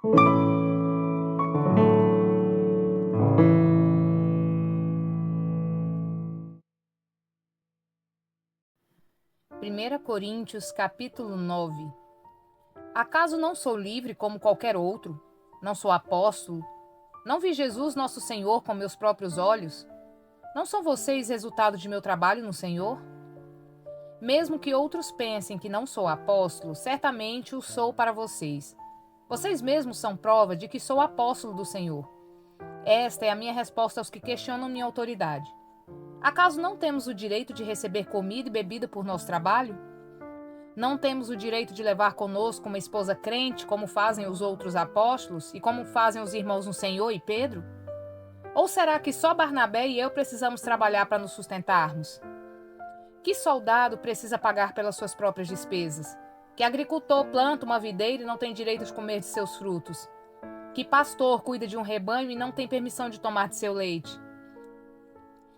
1 Coríntios, capítulo 9. Acaso não sou livre como qualquer outro? Não sou apóstolo? Não vi Jesus nosso Senhor com meus próprios olhos? Não são vocês resultado de meu trabalho no Senhor? Mesmo que outros pensem que não sou apóstolo, certamente o sou para vocês. Vocês mesmos são prova de que sou apóstolo do Senhor. Esta é a minha resposta aos que questionam minha autoridade. Acaso não temos o direito de receber comida e bebida por nosso trabalho? Não temos o direito de levar conosco uma esposa crente, como fazem os outros apóstolos e como fazem os irmãos no Senhor e Pedro? Ou será que só Barnabé e eu precisamos trabalhar para nos sustentarmos? Que soldado precisa pagar pelas suas próprias despesas? Que agricultor planta uma videira e não tem direito de comer de seus frutos? Que pastor cuida de um rebanho e não tem permissão de tomar de seu leite?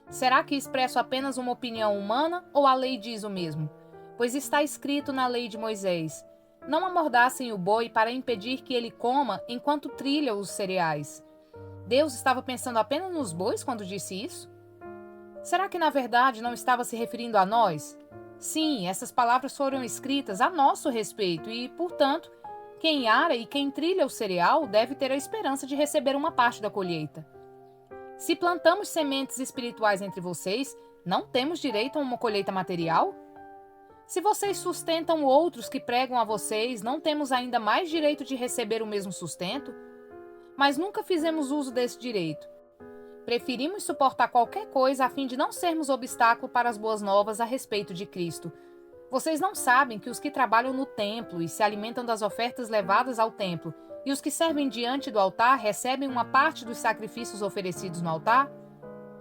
Será que expresso apenas uma opinião humana ou a lei diz o mesmo? Pois está escrito na lei de Moisés: não amordaçem o boi para impedir que ele coma enquanto trilha os cereais. Deus estava pensando apenas nos bois quando disse isso? Será que na verdade não estava se referindo a nós? Sim, essas palavras foram escritas a nosso respeito e, portanto, quem ara e quem trilha o cereal deve ter a esperança de receber uma parte da colheita. Se plantamos sementes espirituais entre vocês, não temos direito a uma colheita material? Se vocês sustentam outros que pregam a vocês, não temos ainda mais direito de receber o mesmo sustento? Mas nunca fizemos uso desse direito. Preferimos suportar qualquer coisa a fim de não sermos obstáculo para as boas novas a respeito de Cristo. Vocês não sabem que os que trabalham no templo e se alimentam das ofertas levadas ao templo e os que servem diante do altar recebem uma parte dos sacrifícios oferecidos no altar?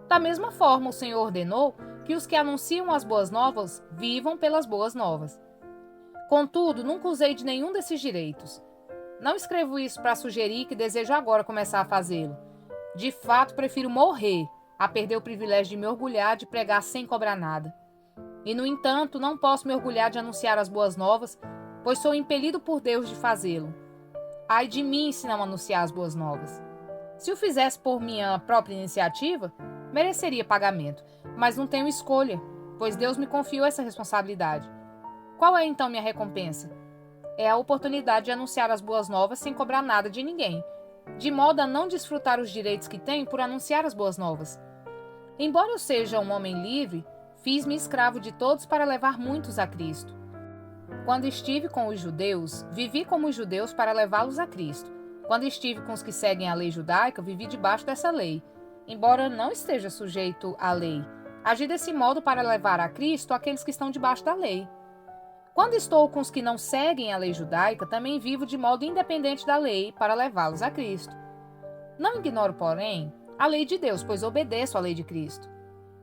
Da mesma forma, o Senhor ordenou que os que anunciam as boas novas vivam pelas boas novas. Contudo, nunca usei de nenhum desses direitos. Não escrevo isso para sugerir que desejo agora começar a fazê-lo. De fato, prefiro morrer a perder o privilégio de me orgulhar de pregar sem cobrar nada. E, no entanto, não posso me orgulhar de anunciar as boas novas, pois sou impelido por Deus de fazê-lo. Ai de mim se não anunciar as boas novas. Se o fizesse por minha própria iniciativa, mereceria pagamento, mas não tenho escolha, pois Deus me confiou essa responsabilidade. Qual é então minha recompensa? É a oportunidade de anunciar as boas novas sem cobrar nada de ninguém, de modo a não desfrutar os direitos que tenho por anunciar as boas novas. Embora eu seja um homem livre, fiz-me escravo de todos para levar muitos a Cristo. Quando estive com os judeus, vivi como os judeus para levá-los a Cristo. Quando estive com os que seguem a lei judaica, vivi debaixo dessa lei, embora não esteja sujeito à lei. Agi desse modo para levar a Cristo aqueles que estão debaixo da lei. Quando estou com os que não seguem a lei judaica, também vivo de modo independente da lei para levá-los a Cristo. Não ignoro, porém, a lei de Deus, pois obedeço à lei de Cristo.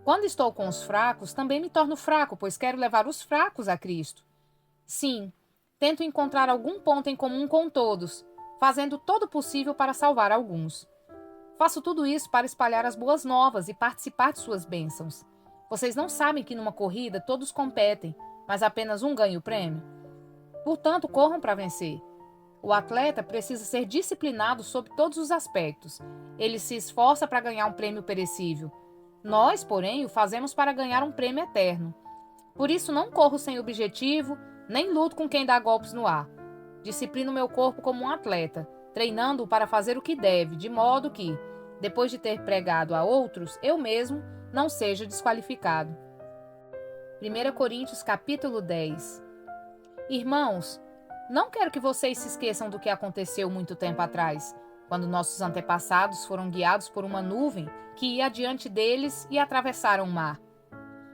Quando estou com os fracos, também me torno fraco, pois quero levar os fracos a Cristo. Sim, tento encontrar algum ponto em comum com todos, fazendo todo o possível para salvar alguns. Faço tudo isso para espalhar as boas novas e participar de suas bênçãos. Vocês não sabem que numa corrida todos competem, mas apenas um ganha o prêmio? Portanto, corram para vencer. O atleta precisa ser disciplinado sob todos os aspectos. Ele se esforça para ganhar um prêmio perecível. Nós, porém, o fazemos para ganhar um prêmio eterno. Por isso não corro sem objetivo, nem luto com quem dá golpes no ar. Disciplino meu corpo como um atleta, treinando-o para fazer o que deve, de modo que, depois de ter pregado a outros, eu mesmo não seja desqualificado. 1 Coríntios capítulo 10. Irmãos, não quero que vocês se esqueçam do que aconteceu muito tempo atrás, quando nossos antepassados foram guiados por uma nuvem que ia adiante deles e atravessaram o mar.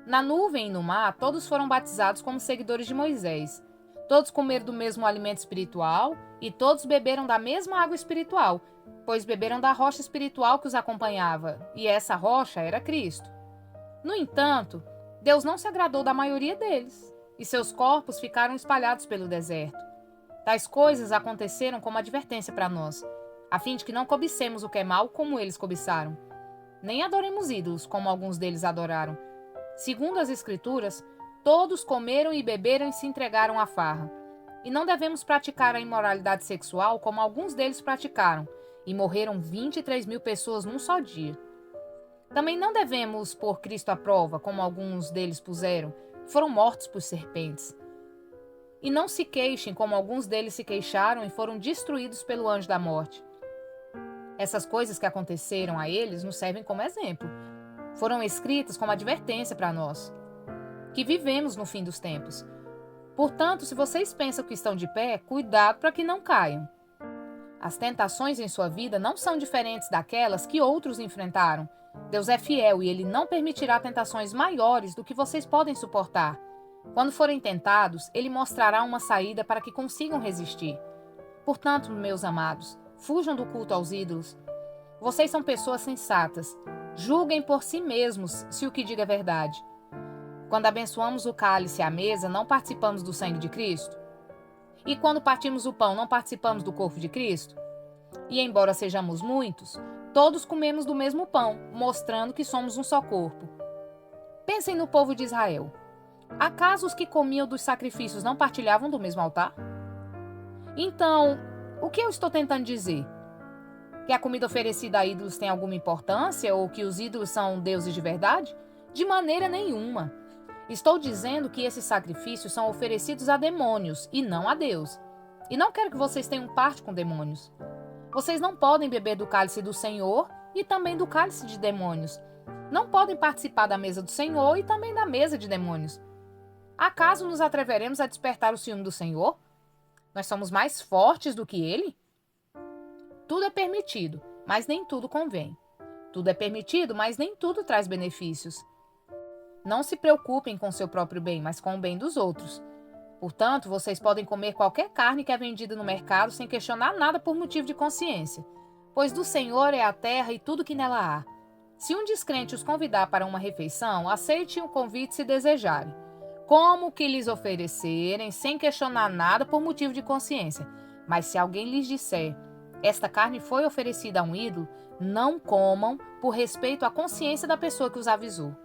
Na nuvem e no mar, todos foram batizados como seguidores de Moisés. Todos comeram do mesmo alimento espiritual e todos beberam da mesma água espiritual, pois beberam da rocha espiritual que os acompanhava, e essa rocha era Cristo. No entanto, Deus não se agradou da maioria deles, e seus corpos ficaram espalhados pelo deserto. Tais coisas aconteceram como advertência para nós, a fim de que não cobicemos o que é mal como eles cobiçaram. Nem adoremos ídolos, como alguns deles adoraram. Segundo as Escrituras, todos comeram e beberam e se entregaram à farra. E não devemos praticar a imoralidade sexual como alguns deles praticaram, e morreram 23 mil pessoas num só dia. Também não devemos pôr Cristo à prova, como alguns deles puseram, e foram mortos por serpentes. E não se queixem, como alguns deles se queixaram e foram destruídos pelo anjo da morte. Essas coisas que aconteceram a eles nos servem como exemplo. Foram escritas como advertência para nós, que vivemos no fim dos tempos. Portanto, se vocês pensam que estão de pé, cuidado para que não caiam. As tentações em sua vida não são diferentes daquelas que outros enfrentaram. Deus é fiel e Ele não permitirá tentações maiores do que vocês podem suportar. Quando forem tentados, Ele mostrará uma saída para que consigam resistir. Portanto, meus amados, fujam do culto aos ídolos. Vocês são pessoas sensatas. Julguem por si mesmos se o que diga é verdade. Quando abençoamos o cálice à mesa, não participamos do sangue de Cristo? E quando partimos o pão, não participamos do corpo de Cristo? E embora sejamos muitos, todos comemos do mesmo pão, mostrando que somos um só corpo. Pensem no povo de Israel. Acaso os que comiam dos sacrifícios não partilhavam do mesmo altar? Então, o que eu estou tentando dizer? Que a comida oferecida a ídolos tem alguma importância ou que os ídolos são deuses de verdade? De maneira nenhuma. Estou dizendo que esses sacrifícios são oferecidos a demônios e não a Deus. E não quero que vocês tenham parte com demônios. Vocês não podem beber do cálice do Senhor e também do cálice de demônios. Não podem participar da mesa do Senhor e também da mesa de demônios. Acaso nos atreveremos a despertar o ciúme do Senhor? Nós somos mais fortes do que Ele? Tudo é permitido, mas nem tudo convém. Tudo é permitido, mas nem tudo traz benefícios. Não se preocupem com seu próprio bem, mas com o bem dos outros. Portanto, vocês podem comer qualquer carne que é vendida no mercado sem questionar nada por motivo de consciência, pois do Senhor é a terra e tudo que nela há. Se um descrente os convidar para uma refeição, aceitem o convite se desejarem, como que lhes oferecerem, sem questionar nada por motivo de consciência. Mas se alguém lhes disser, esta carne foi oferecida a um ídolo, não comam por respeito à consciência da pessoa que os avisou.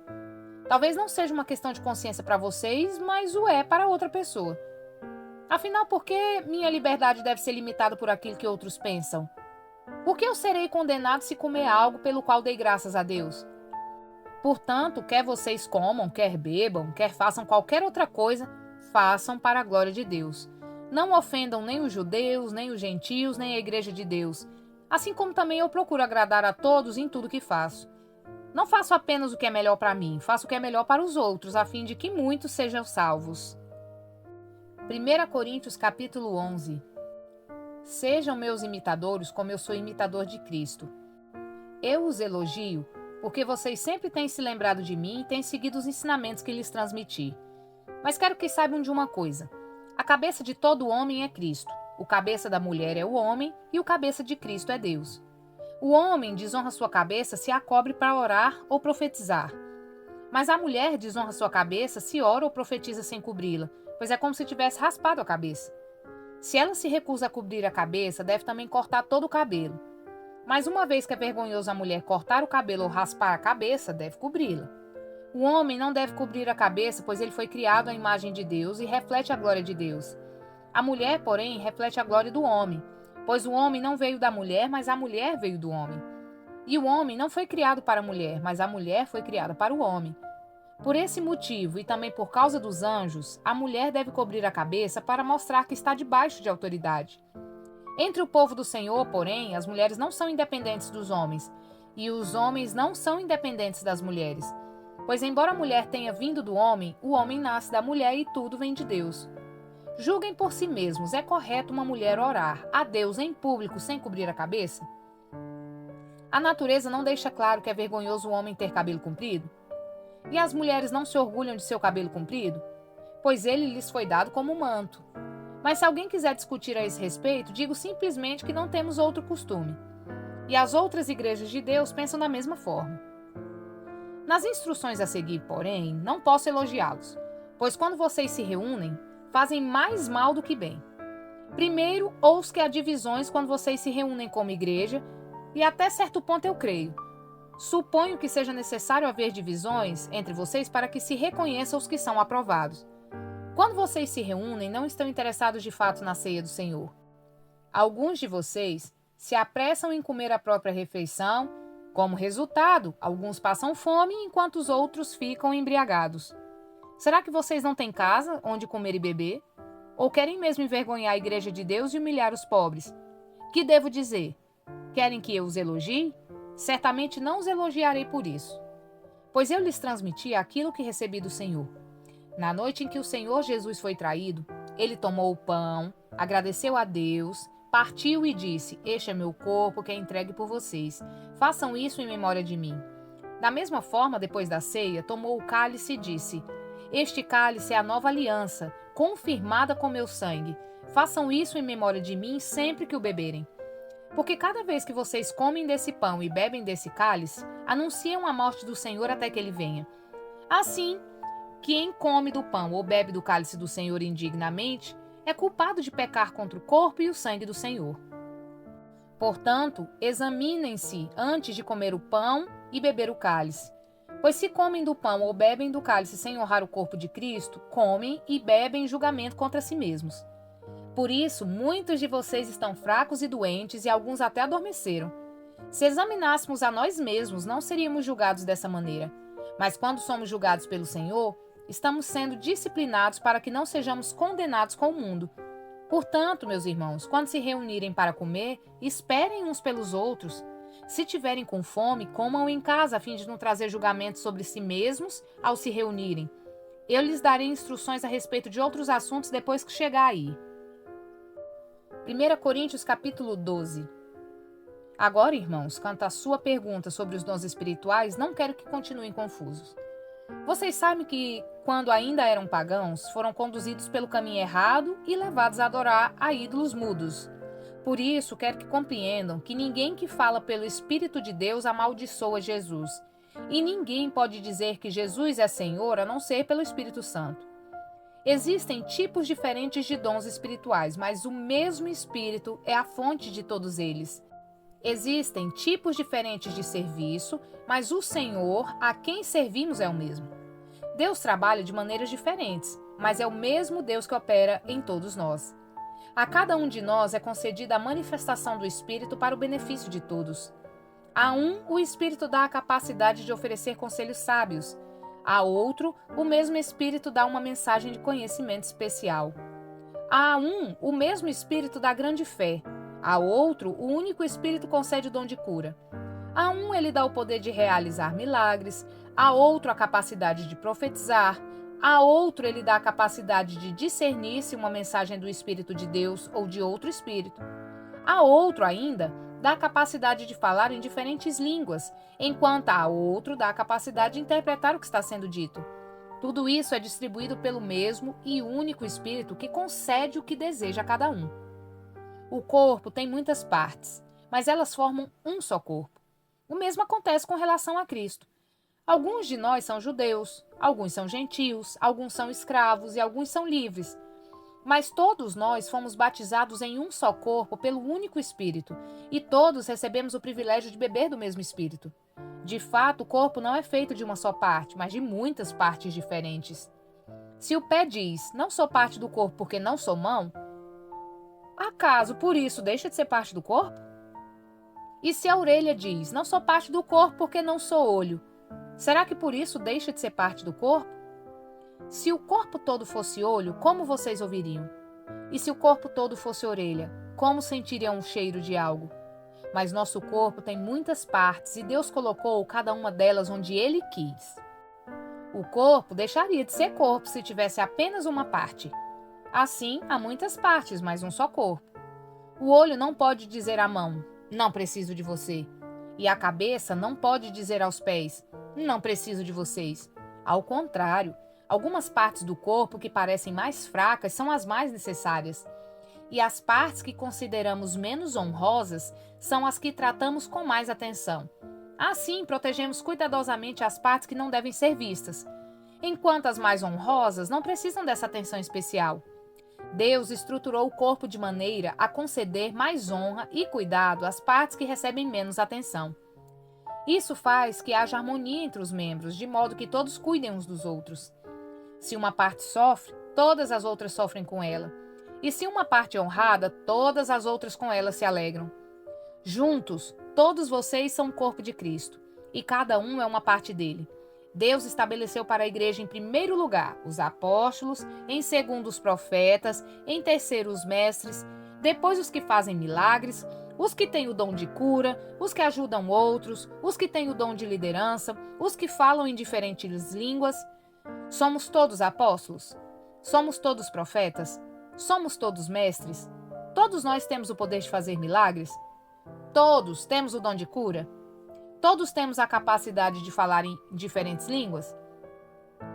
Talvez não seja uma questão de consciência para vocês, mas o é para outra pessoa. Afinal, por que minha liberdade deve ser limitada por aquilo que outros pensam? Por que eu serei condenado se comer algo pelo qual dei graças a Deus? Portanto, quer vocês comam, quer bebam, quer façam qualquer outra coisa, façam para a glória de Deus. Não ofendam nem os judeus, nem os gentios, nem a igreja de Deus. Assim como também eu procuro agradar a todos em tudo que faço. Não faço apenas o que é melhor para mim, faço o que é melhor para os outros, a fim de que muitos sejam salvos. 1 Coríntios capítulo 11. Sejam meus imitadores como eu sou imitador de Cristo. Eu os elogio porque vocês sempre têm se lembrado de mim e têm seguido os ensinamentos que lhes transmiti. Mas quero que saibam de uma coisa. A cabeça de todo homem é Cristo, o cabeça da mulher é o homem e o cabeça de Cristo é Deus. O homem desonra sua cabeça se a cobre para orar ou profetizar. Mas a mulher desonra sua cabeça se ora ou profetiza sem cobri-la, pois é como se tivesse raspado a cabeça. Se ela se recusa a cobrir a cabeça, deve também cortar todo o cabelo. Mas uma vez que é vergonhoso a mulher cortar o cabelo ou raspar a cabeça, deve cobri-la. O homem não deve cobrir a cabeça, pois ele foi criado à imagem de Deus e reflete a glória de Deus. A mulher, porém, reflete a glória do homem. Pois o homem não veio da mulher, mas a mulher veio do homem. E o homem não foi criado para a mulher, mas a mulher foi criada para o homem. Por esse motivo, e também por causa dos anjos, a mulher deve cobrir a cabeça para mostrar que está debaixo de autoridade. Entre o povo do Senhor, porém, as mulheres não são independentes dos homens, e os homens não são independentes das mulheres. Pois embora a mulher tenha vindo do homem, o homem nasce da mulher e tudo vem de Deus. Julguem por si mesmos, é correto uma mulher orar a Deus em público sem cobrir a cabeça? A natureza não deixa claro que é vergonhoso o homem ter cabelo comprido? E as mulheres não se orgulham de seu cabelo comprido? Pois ele lhes foi dado como manto. Mas se alguém quiser discutir a esse respeito, digo simplesmente que não temos outro costume. E as outras igrejas de Deus pensam da mesma forma. Nas instruções a seguir, porém, não posso elogiá-los, pois quando vocês se reúnem, fazem mais mal do que bem. Primeiro, ouço que há divisões quando vocês se reúnem como igreja, e até certo ponto eu creio. Suponho que seja necessário haver divisões entre vocês para que se reconheçam os que são aprovados. Quando vocês se reúnem, não estão interessados de fato na ceia do Senhor. Alguns de vocês se apressam em comer a própria refeição. Como resultado, alguns passam fome enquanto os outros ficam embriagados. Será que vocês não têm casa onde comer e beber? Ou querem mesmo envergonhar a igreja de Deus e humilhar os pobres? Que devo dizer? Querem que eu os elogie? Certamente não os elogiarei por isso. Pois eu lhes transmiti aquilo que recebi do Senhor. Na noite em que o Senhor Jesus foi traído, ele tomou o pão, agradeceu a Deus, partiu e disse: "Este é meu corpo que é entregue por vocês. Façam isso em memória de mim." Da mesma forma, depois da ceia, tomou o cálice e disse: "Este cálice é a nova aliança, confirmada com meu sangue. Façam isso em memória de mim sempre que o beberem. Porque cada vez que vocês comem desse pão e bebem desse cálice, anunciam a morte do Senhor até que ele venha. Assim, quem come do pão ou bebe do cálice do Senhor indignamente é culpado de pecar contra o corpo e o sangue do Senhor. Portanto, examinem-se antes de comer o pão e beber o cálice. Pois se comem do pão ou bebem do cálice sem honrar o corpo de Cristo, comem e bebem julgamento contra si mesmos. Por isso, muitos de vocês estão fracos e doentes e alguns até adormeceram. Se examinássemos a nós mesmos, não seríamos julgados dessa maneira. Mas quando somos julgados pelo Senhor, estamos sendo disciplinados para que não sejamos condenados com o mundo. Portanto, meus irmãos, quando se reunirem para comer, esperem uns pelos outros. Se tiverem com fome, comam em casa, a fim de não trazer julgamento sobre si mesmos ao se reunirem. Eu lhes darei instruções a respeito de outros assuntos depois que chegar aí. 1 Coríntios capítulo 12. Agora, irmãos, quanto à sua pergunta sobre os dons espirituais, não quero que continuem confusos. Vocês sabem que, quando ainda eram pagãos, foram conduzidos pelo caminho errado e levados a adorar a ídolos mudos. Por isso, quero que compreendam que ninguém que fala pelo Espírito de Deus amaldiçoa Jesus. E ninguém pode dizer que Jesus é Senhor a não ser pelo Espírito Santo. Existem tipos diferentes de dons espirituais, mas o mesmo Espírito é a fonte de todos eles. Existem tipos diferentes de serviço, mas o Senhor a quem servimos é o mesmo. Deus trabalha de maneiras diferentes, mas é o mesmo Deus que opera em todos nós. A cada um de nós é concedida a manifestação do Espírito para o benefício de todos. A um, o Espírito dá a capacidade de oferecer conselhos sábios. A outro, o mesmo Espírito dá uma mensagem de conhecimento especial. A um, o mesmo Espírito dá grande fé. A outro, o único Espírito concede o dom de cura. A um, ele dá o poder de realizar milagres. A outro, a capacidade de profetizar. A outro, ele dá a capacidade de discernir se uma mensagem do Espírito de Deus ou de outro Espírito. A outro, ainda, dá a capacidade de falar em diferentes línguas, enquanto a outro dá a capacidade de interpretar o que está sendo dito. Tudo isso é distribuído pelo mesmo e único Espírito que concede o que deseja a cada um. O corpo tem muitas partes, mas elas formam um só corpo. O mesmo acontece com relação a Cristo. Alguns de nós são judeus, alguns são gentios, alguns são escravos e alguns são livres. Mas todos nós fomos batizados em um só corpo pelo único Espírito, e todos recebemos o privilégio de beber do mesmo Espírito. De fato, o corpo não é feito de uma só parte, mas de muitas partes diferentes. Se o pé diz, não sou parte do corpo porque não sou mão, acaso por isso deixa de ser parte do corpo? E se a orelha diz, não sou parte do corpo porque não sou olho, será que por isso deixa de ser parte do corpo? Se o corpo todo fosse olho, como vocês ouviriam? E se o corpo todo fosse orelha, como sentiriam o cheiro de algo? Mas nosso corpo tem muitas partes e Deus colocou cada uma delas onde Ele quis. O corpo deixaria de ser corpo se tivesse apenas uma parte. Assim, há muitas partes, mas um só corpo. O olho não pode dizer à mão, não preciso de você. E a cabeça não pode dizer aos pés, não preciso de vocês. Ao contrário, algumas partes do corpo que parecem mais fracas são as mais necessárias. E as partes que consideramos menos honrosas são as que tratamos com mais atenção. Assim, protegemos cuidadosamente as partes que não devem ser vistas, enquanto as mais honrosas não precisam dessa atenção especial. Deus estruturou o corpo de maneira a conceder mais honra e cuidado às partes que recebem menos atenção. Isso faz que haja harmonia entre os membros, de modo que todos cuidem uns dos outros. Se uma parte sofre, todas as outras sofrem com ela. E se uma parte é honrada, todas as outras com ela se alegram. Juntos, todos vocês são o corpo de Cristo, e cada um é uma parte dele. Deus estabeleceu para a igreja em primeiro lugar os apóstolos, em segundo os profetas, em terceiro os mestres, depois os que fazem milagres, os que têm o dom de cura, os que ajudam outros, os que têm o dom de liderança, os que falam em diferentes línguas. Somos todos apóstolos? Somos todos profetas? Somos todos mestres? Todos nós temos o poder de fazer milagres? Todos temos o dom de cura? Todos temos a capacidade de falar em diferentes línguas?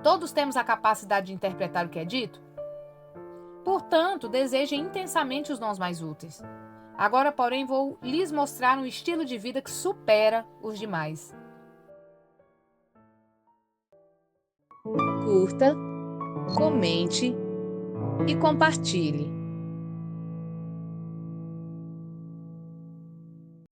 Todos temos a capacidade de interpretar o que é dito? Portanto, desejem intensamente os dons mais úteis. Agora, porém, vou lhes mostrar um estilo de vida que supera os demais. Curta, comente e compartilhe.